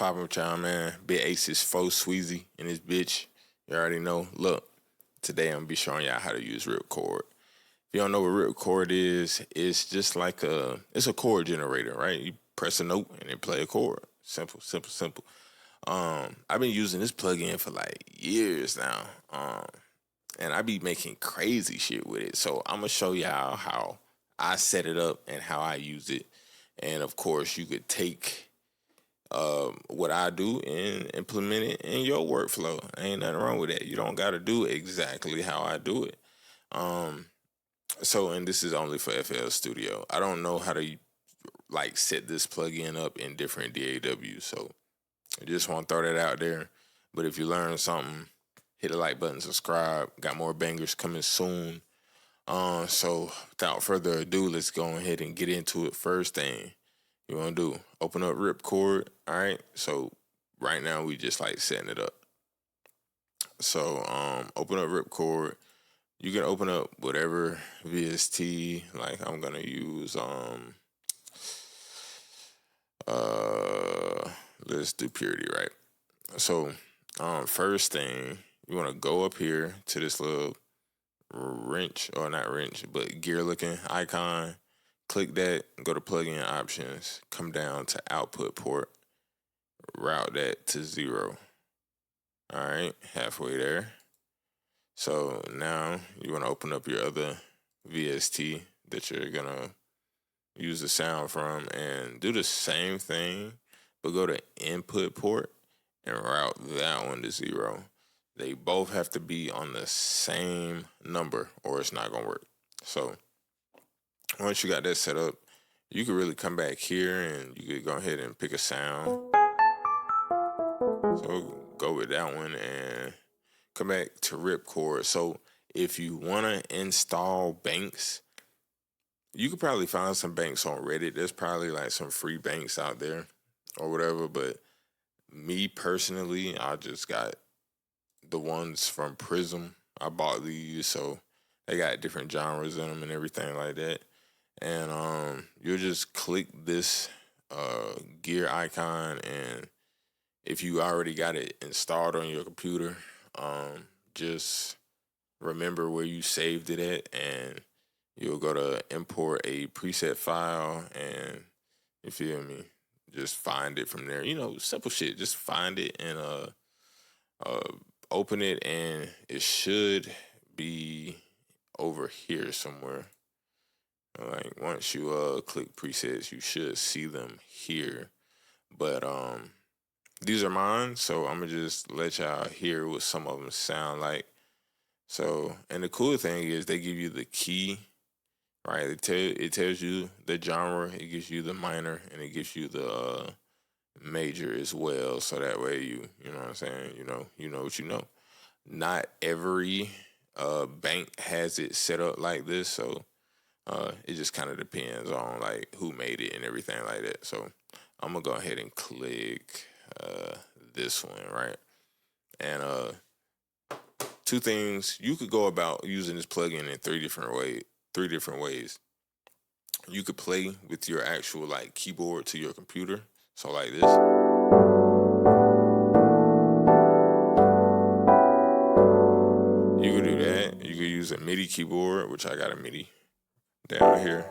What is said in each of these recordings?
Poppin' with y'all, man. Big Aces, Fo Sweezy, and this bitch. You already know. Look, today I'm gonna be showing y'all how to use Ripchord. If you don't know what Ripchord is, it's just like it's a chord generator, right? You press a note and it play a chord. Simple, simple, simple. I've been using this plugin for like years now. And I be making crazy shit with it. So I'm gonna show y'all how I set it up and how I use it. And of course, you could take what I do and implement it in your workflow. Ain't nothing wrong with that. You don't got to do exactly how I do it. And this is only for FL Studio. I don't know how to like set this plugin up in different DAWs, so I just want to throw that out there. But if you learn something, hit the like button, subscribe. Got more bangers coming soon. So without further ado, let's go ahead and get into it. First thing you want to do, open up Ripchord. All right. So right now we just like setting it up. So open up Ripchord. You can open up whatever VST. Like I'm gonna use let's do Purity, right? So first thing, you want to go up here to this little wrench, or not wrench, but gear looking icon. Click that, go to plugin options, come down to output port, route that to 0. All right, halfway there. So now you want to open up your other VST that you're gonna use the sound from and do the same thing, but go to input port and route that one to 0. They both have to be on the same number or it's not gonna work. So once you got that set up, you can really come back here and you could go ahead and pick a sound. So go with that one and come back to Ripchord. So if you want to install banks, you could probably find some banks on Reddit. There's probably like some free banks out there or whatever. But me personally, I just got the ones from Prism. I bought these, so they got different genres in them and everything like that. And you'll just click this gear icon, and if you already got it installed on your computer, just remember where you saved it at, and you'll go to import a preset file, and you feel me, just find it from there. You know, simple shit. Just find it and open it, and it should be over here somewhere. Like once you click presets, you should see them here. But these are mine, so I'm gonna just let y'all hear what some of them sound like. So, and the cool thing is they give you the key, right? It tells you the genre, it gives you the minor, and it gives you the major as well. So that way you know what I'm saying, you know what you know. Not every bank has it set up like this, so it just kind of depends on like who made it and everything like that. So I'm gonna go ahead and click this one, right? And two things, you could go about using this plugin in three different ways. You could play with your actual like keyboard to your computer, so like this. You could do that. You could use a MIDI keyboard, which I got a MIDI down here.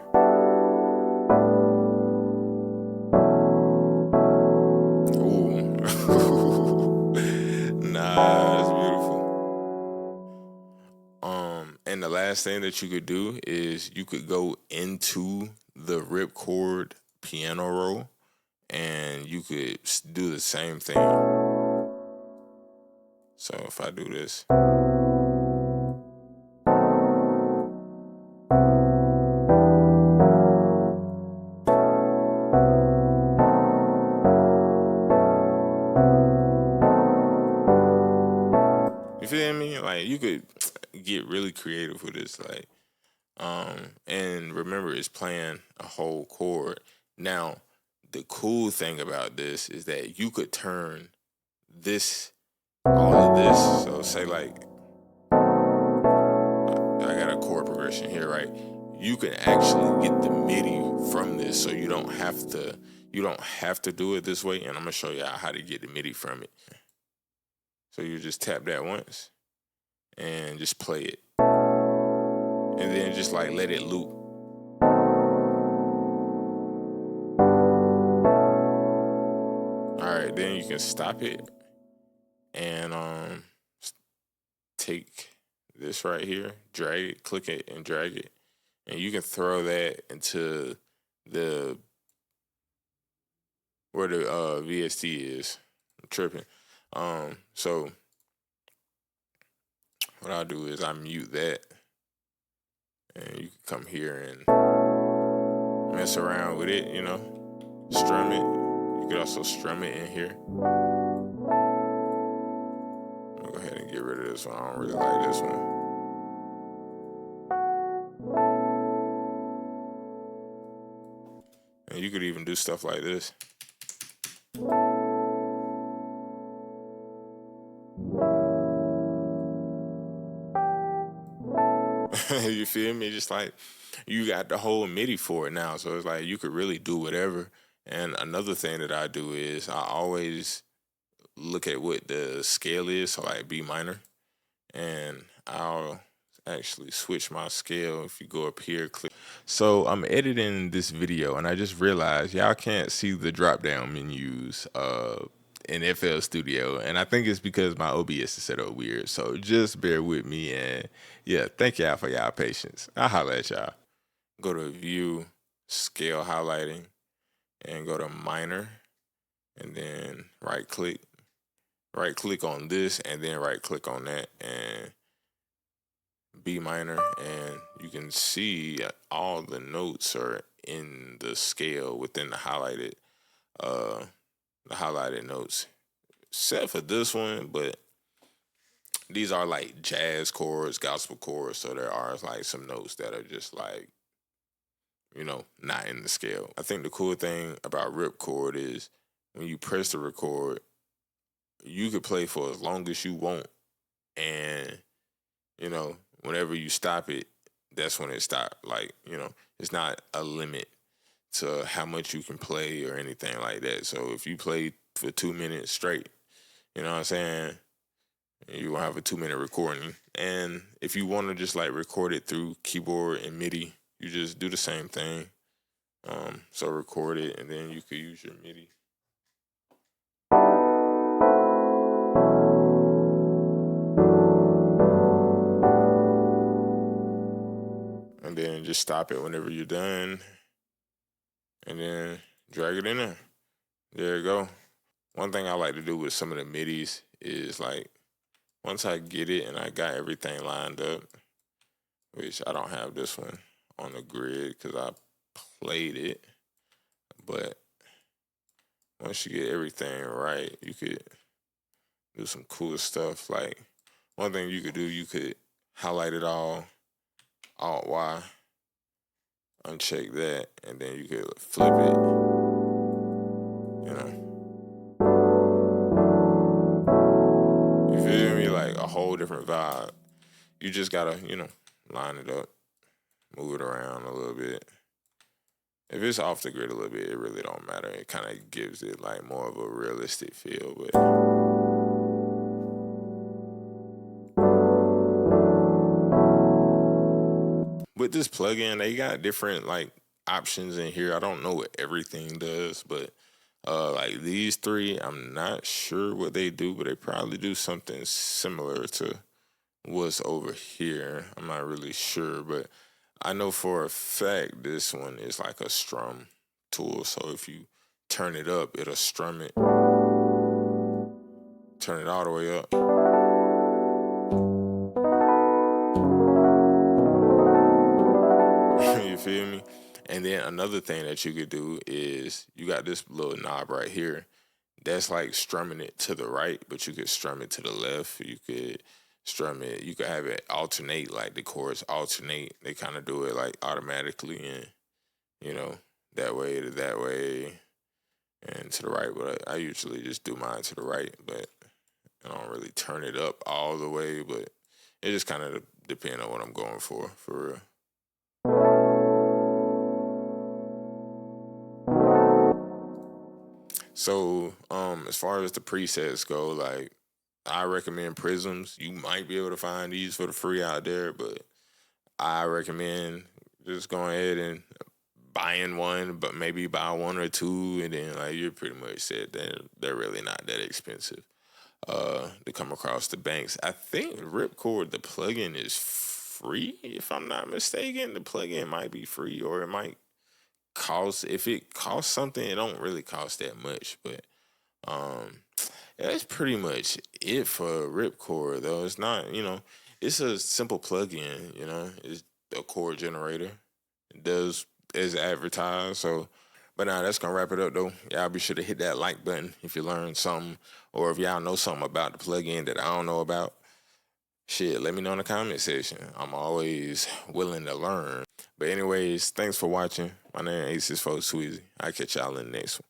Ooh. Nah, that's beautiful. And the last thing that you could do is you could go into the Ripchord piano roll and you could do the same thing. So if I do this. You feel me? Like you could get really creative with this, like, and remember it's playing a whole chord. Now, the cool thing about this is that you could turn all of this. So say like I got a chord progression here, right? You can actually get the MIDI from this, so you don't have to You don't have to do it this way, and I'm gonna show y'all how to get the MIDI from it. So you just tap that once and just play it, and then just like let it loop. All right, then you can stop it and take this right here, drag it, click it, and drag it, and you can throw that into the where the VST is. I'm tripping. So what I'll do is I mute that, and you can come here and mess around with it, you know, strum it. You could also strum it in here. I'll go ahead and get rid of this one. I don't really like this one. And you could even do stuff like this. You feel me? Just like you got the whole MIDI for it now. So it's like you could really do whatever. And another thing that I do is I always look at what the scale is, so like B minor. And I'll actually switch my scale. If you go up here, click. So I'm editing this video and I just realized y'all can't see the drop down menus in FL Studio, and I think it's because my OBS is set up weird. So just bear with me, and yeah, thank y'all for y'all patience. I'll holler at y'all. Go to view, scale highlighting, and go to minor, and then right click on this, and then right click on that, and B minor, and you can see all the notes are in the scale within the highlighted notes, except for this one. But these are like jazz chords, gospel chords, so there are like some notes that are just like, you know, not in the scale. I think the cool thing about Ripchord is when you press the record, you could play for as long as you want, and you know, whenever you stop it, that's when it stops. Like, you know, it's not a limit to how much you can play or anything like that. So if you play for 2 minutes straight, you know what I'm saying, you will have a 2-minute recording. And if you want to just like record it through keyboard and MIDI, you just do the same thing. So record it, and then you could use your MIDI. And then just stop it whenever you're done, and then drag it in there. There you go. One thing I like to do with some of the MIDIs is like, once I get it and I got everything lined up, which I don't have this one on the grid because I played it, but once you get everything right, you could do some cool stuff. Like, one thing you could do, you could highlight it all, Alt-Y, uncheck that, and then you could flip it, you know. You feel me? Like a whole different vibe. You just gotta, you know, line it up, move it around a little bit. If it's off the grid a little bit, it really don't matter. It kind of gives it like more of a realistic feel. But with this plugin, they got different like options in here. I don't know what everything does, but like these three, I'm not sure what they do, but they probably do something similar to what's over here. I'm not really sure, but I know for a fact this one is like a strum tool. So if you turn it up, it'll strum it. Turn it all the way up. You feel me? And then another thing that you could do is you got this little knob right here. That's like strumming it to the right, but you could strum it to the left. You could strum it. You could have it alternate, like the chords alternate. They kind of do it like automatically, and you know, that way to that way and to the right. But I usually just do mine to the right, but I don't really turn it up all the way. But it just kind of depends on what I'm going for real. So, as far as the presets go, like I recommend Prisms. You might be able to find these for the free out there, but I recommend just going ahead and buying one, but maybe buy one or two, and then like you're pretty much set. Then they're really not that expensive to come across the banks. I think Ripchord, the plugin is free, if I'm not mistaken. The plugin might be free, or it might cost. If it costs something, it don't really cost that much. But yeah, that's pretty much it for Ripchord, though. It's not, it's a simple plugin. It's a chord generator. It does as advertised. So, but now that's gonna wrap it up, though. Y'all be sure to hit that like button if you learned something, or if y'all know something about the plugin that I don't know about. Shit, let me know in the comment section. I'm always willing to learn. But anyways, thanks for watching. My name is Aces for Sweezy. I'll catch y'all in the next one.